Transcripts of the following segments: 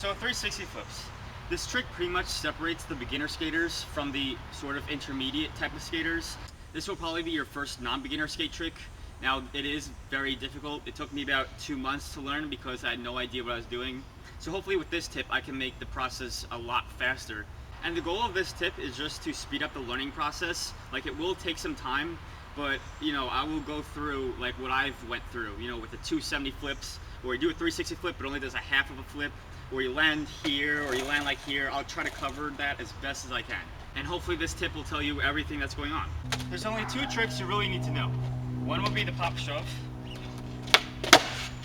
So 360 flips. This trick pretty much separates the beginner skaters from the sort of intermediate type of skaters. This will probably be your first non-beginner skate trick. Now, it is very difficult. It took me about 2 months to learn because I had no idea what I was doing. So hopefully with this tip, I can make the process a lot faster. And the goal of this tip is just to speed up the learning process. Like, it will take some time, but I will go through like what I've went through, with the 270 flips, where you do a 360 flip but only does a half of a flip, or you land here, or you land like here. I'll try to cover that as best as I can. And hopefully this tip will tell you everything that's going on. There's only 2 tricks you really need to know. One will be the pop shove,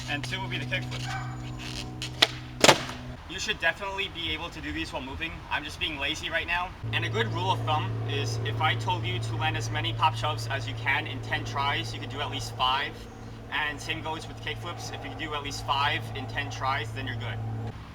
and 2 will be the kickflip. You should definitely be able to do these while moving. I'm just being lazy right now. And a good rule of thumb is if I told you to land as many pop shoves as you can in 10 tries, you could do at least 5. And same goes with kickflips. If you can do at least 5 in 10 tries, then you're good.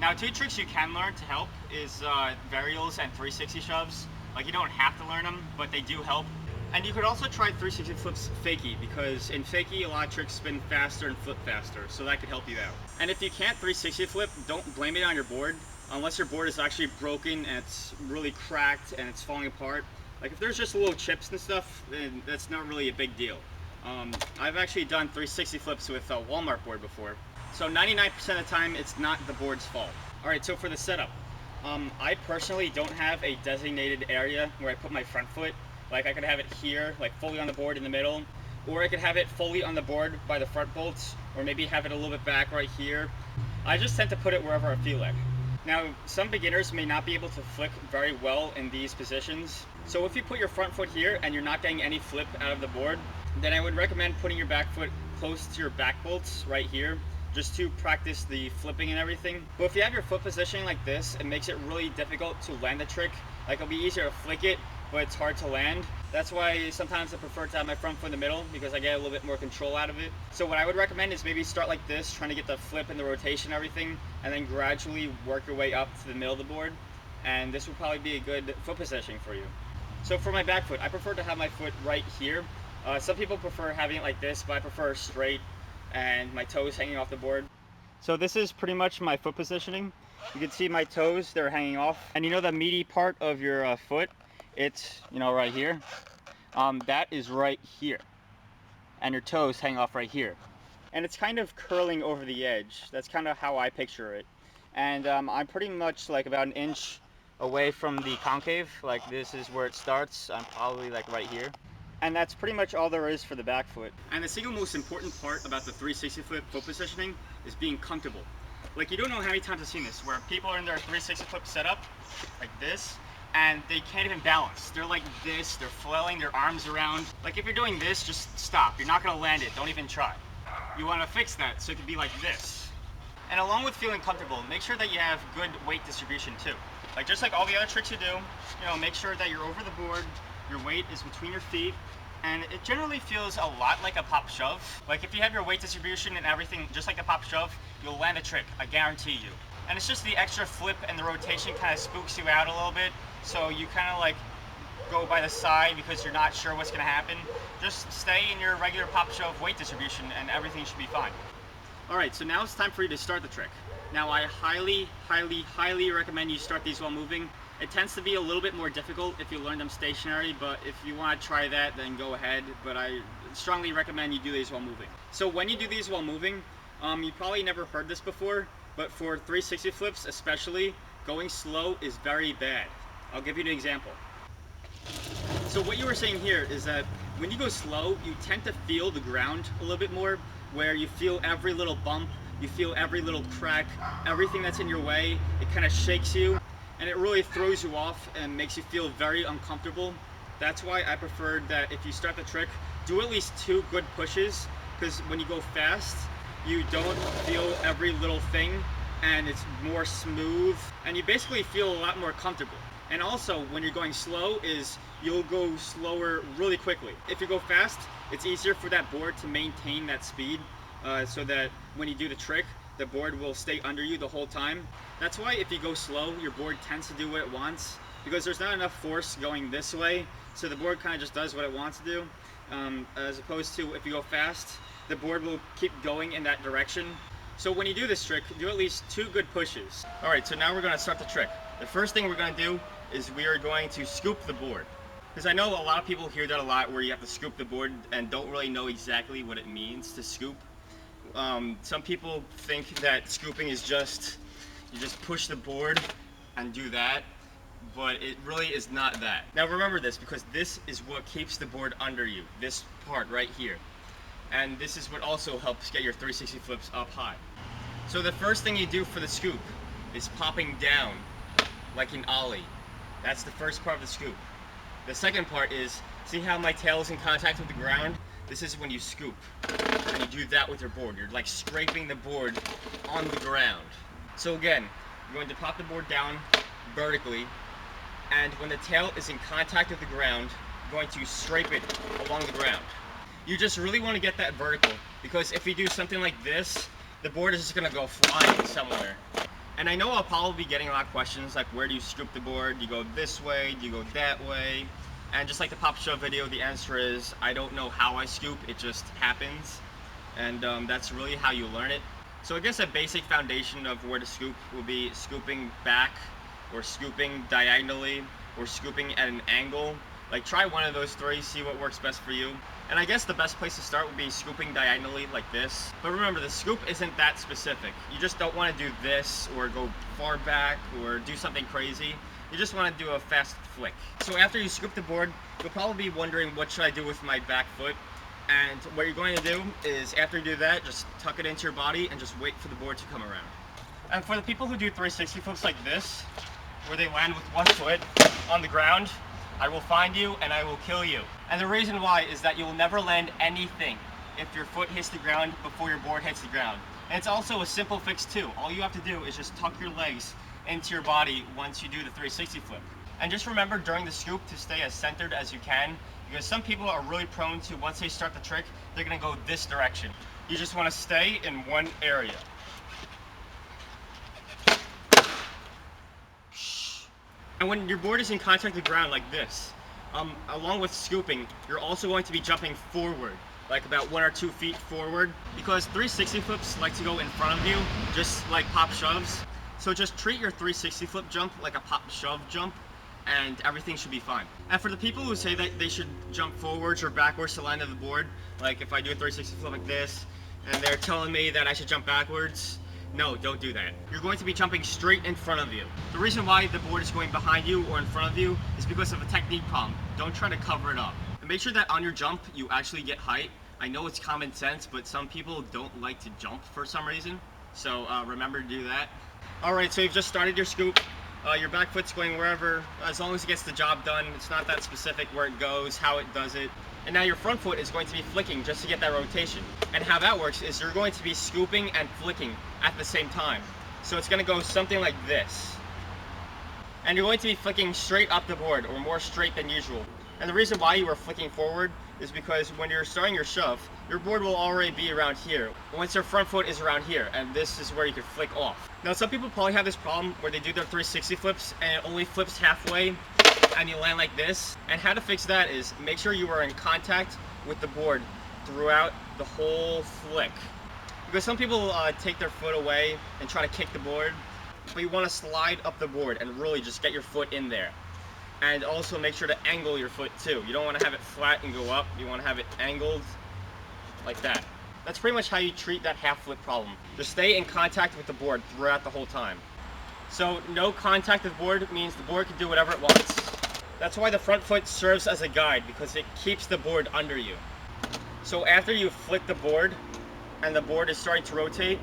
Now, 2 tricks you can learn to help is varials and 360 shoves. Like, you don't have to learn them, but they do help. And you could also try 360 flips fakie, because in fakie, a lot of tricks spin faster and flip faster, so that could help you out. And if you can't 360 flip, don't blame it on your board, unless your board is actually broken and it's really cracked and it's falling apart. Like, if there's just little chips and stuff, then that's not really a big deal. I've actually done 360 flips with a Walmart board before, so 99% of the time, it's not the board's fault. Alright, so for the setup, I personally don't have a designated area where I put my front foot. Like, I could have it here, like fully on the board in the middle, or I could have it fully on the board by the front bolts, or maybe have it a little bit back right here. I just tend to put it wherever I feel like. Now, some beginners may not be able to flick very well in these positions. So if you put your front foot here and you're not getting any flip out of the board, then I would recommend putting your back foot close to your back bolts right here, just to practice the flipping and everything. But if you have your foot positioning like this, it makes it really difficult to land the trick. Like, it'll be easier to flick it, but it's hard to land. That's why sometimes I prefer to have my front foot in the middle, because I get a little bit more control out of it. So what I would recommend is maybe start like this, trying to get the flip and the rotation and everything, and then gradually work your way up to the middle of the board. And this would probably be a good foot positioning for you. So for my back foot, I prefer to have my foot right here. Some people prefer having it like this, but I prefer straight and my toes hanging off the board. So this is pretty much my foot positioning. You can see my toes, they're hanging off. And the meaty part of your foot, it's, right here. That is right here. And your toes hang off right here. And it's kind of curling over the edge. That's kind of how I picture it. And I'm pretty much like about an inch away from the concave. Like, this is where it starts. I'm probably like right here. And that's pretty much all there is for the back foot. And the single most important part about the 360 flip foot positioning is being comfortable. Like, you don't know how many times I've seen this, where people are in their 360 flip setup, like this, and they can't even balance. They're like this, they're flailing their arms around. Like, if you're doing this, just stop. You're not gonna land it, don't even try. You wanna fix that so it can be like this. And along with feeling comfortable, make sure that you have good weight distribution too. Like, just like all the other tricks you do, make sure that you're over the board, your weight is between your feet, and it generally feels a lot like a pop shove. Like, if you have your weight distribution and everything just like a pop shove, you'll land a trick, I guarantee you. And it's just the extra flip and the rotation kind of spooks you out a little bit, so you kind of like go by the side because you're not sure what's going to happen. Just stay in your regular pop shove weight distribution and everything should be fine. Alright, so now it's time for you to start the trick. Now, I highly, highly, highly recommend you start these while moving. It tends to be a little bit more difficult if you learn them stationary, but if you want to try that, then go ahead. But I strongly recommend you do these while moving. So when you do these while moving, you probably never heard this before, but for 360 flips especially, going slow is very bad. I'll give you an example. So what you were saying here is that when you go slow, you tend to feel the ground a little bit more, where you feel every little bump, you feel every little crack, everything that's in your way, it kind of shakes you. And it really throws you off and makes you feel very uncomfortable. That's why I prefer that if you start the trick, do at least 2 good pushes, because when you go fast, you don't feel every little thing, and it's more smooth, and you basically feel a lot more comfortable. And also, when you're going slow, you'll go slower really quickly. If you go fast, it's easier for that board to maintain that speed, so that when you do the trick, the board will stay under you the whole time. That's why if you go slow, your board tends to do what it wants, because there's not enough force going this way, so the board kind of just does what it wants to do, as opposed to if you go fast, the board will keep going in that direction. So when you do this trick, do at least 2 good pushes. Alright, so now we're going to start the trick. The first thing we're going to do is we are going to scoop the board. Because I know a lot of people hear that a lot, where you have to scoop the board and don't really know exactly what it means to scoop. Some people think that scooping is just, you just push the board and do that, but it really is not that. Now remember this, because this is what keeps the board under you, this part right here. And this is what also helps get your 360 flips up high. So the first thing you do for the scoop is popping down like an ollie. That's the first part of the scoop. The second part is, see how my tail is in contact with the ground? This is when you scoop. And you do that with your board. You're like scraping the board on the ground. So again, you're going to pop the board down vertically, and when the tail is in contact with the ground, you're going to scrape it along the ground. You just really want to get that vertical, because if you do something like this, the board is just going to go flying somewhere. And I know I'll probably be getting a lot of questions like, where do you scoop the board? Do you go this way? Do you go that way? And just like the pop shove video, the answer is, I don't know how I scoop, it just happens. And that's really how you learn it. So I guess a basic foundation of where to scoop will be scooping back, or scooping diagonally, or scooping at an angle. Like, try one of those 3, see what works best for you. And I guess the best place to start would be scooping diagonally like this. But remember, the scoop isn't that specific. You just don't want to do this, or go far back, or do something crazy. You just want to do a fast flick. So after you scoop the board, you'll probably be wondering, what should I do with my back foot? And what you're going to do is, after you do that, just tuck it into your body and just wait for the board to come around. And for the people who do 360 flips like this, where they land with one foot on the ground, I will find you and I will kill you. And the reason why is that you will never land anything if your foot hits the ground before your board hits the ground. And it's also a simple fix too. All you have to do is just tuck your legs into your body once you do the 360 flip. And just remember during the scoop to stay as centered as you can, because some people are really prone to, once they start the trick, they're going to go this direction. You just want to stay in one area. And when your board is in contact with the ground like this, along with scooping, you're also going to be jumping forward, like about 1 or 2 feet forward, because 360 flips like to go in front of you, just like pop shoves. So just treat your 360 flip jump like a pop shove jump, and everything should be fine. And for the people who say that they should jump forwards or backwards to land on the board, like if I do a 360 flip like this, and they're telling me that I should jump backwards, no, don't do that. You're going to be jumping straight in front of you. The reason why the board is going behind you or in front of you is because of a technique problem. Don't try to cover it up. And make sure that on your jump, you actually get height. I know it's common sense, but some people don't like to jump for some reason. So remember to do that. Alright, so you've just started your scoop. Your back foot's going wherever, as long as it gets the job done. It's not that specific where it goes, how it does it. And now your front foot is going to be flicking just to get that rotation. And how that works is you're going to be scooping and flicking at the same time. So it's going to go something like this. And you're going to be flicking straight up the board, or more straight than usual. And the reason why you are flicking forward is because when you're starting your shove, your board will already be around here. Once your front foot is around here, and this is where you can flick off. Now some people probably have this problem where they do their 360 flips and it only flips halfway, and you land like this. And how to fix that is make sure you are in contact with the board throughout the whole flick. Because some people take their foot away and try to kick the board, but you want to slide up the board and really just get your foot in there. And also make sure to angle your foot too. You don't want to have it flat and go up, you want to have it angled like that. That's pretty much how you treat that half flip problem. Just stay in contact with the board throughout the whole time. So no contact with the board means the board can do whatever it wants. That's why the front foot serves as a guide, because it keeps the board under you. So after you flick the board and the board is starting to rotate,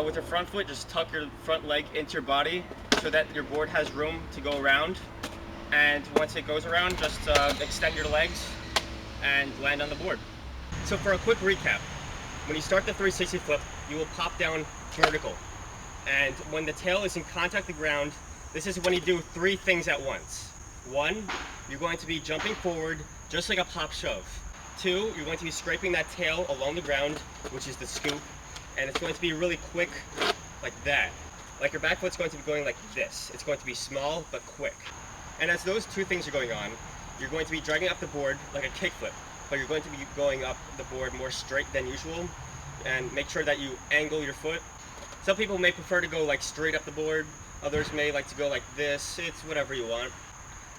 with your front foot, just tuck your front leg into your body so that your board has room to go around. And once it goes around, just extend your legs and land on the board. So for a quick recap, when you start the 360 flip, you will pop down vertical. And when the tail is in contact with the ground, this is when you do 3 things at once. 1, you're going to be jumping forward just like a pop shove. 2, you're going to be scraping that tail along the ground, which is the scoop. And it's going to be really quick, like that. Like your back foot's going to be going like this. It's going to be small, but quick. And as those 2 things are going on, you're going to be dragging up the board like a kickflip, but you're going to be going up the board more straight than usual. and make sure that you angle your foot. Some people may prefer to go like straight up the board, others may like to go like this. It's whatever you want.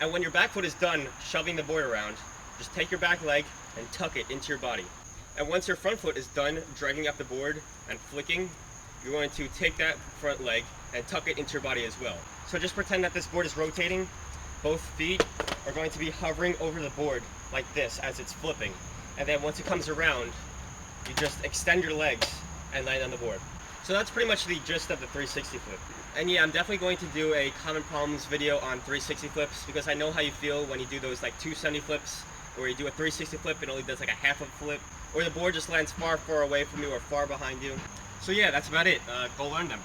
And when your back foot is done shoving the board around, just take your back leg and tuck it into your body. And once your front foot is done dragging up the board and flicking, you're going to take that front leg and tuck it into your body as well. So just pretend that this board is rotating. Both feet are going to be hovering over the board like this as it's flipping. And then once it comes around, you just extend your legs and land on the board. So that's pretty much the gist of the 360 flip. And yeah, I'm definitely going to do a common problems video on 360 flips because I know how you feel when you do those like 270 flips, where you do a 360 flip and only does like a half of a flip, or the board just lands far away from you or far behind you. So yeah, that's about it. Go learn them.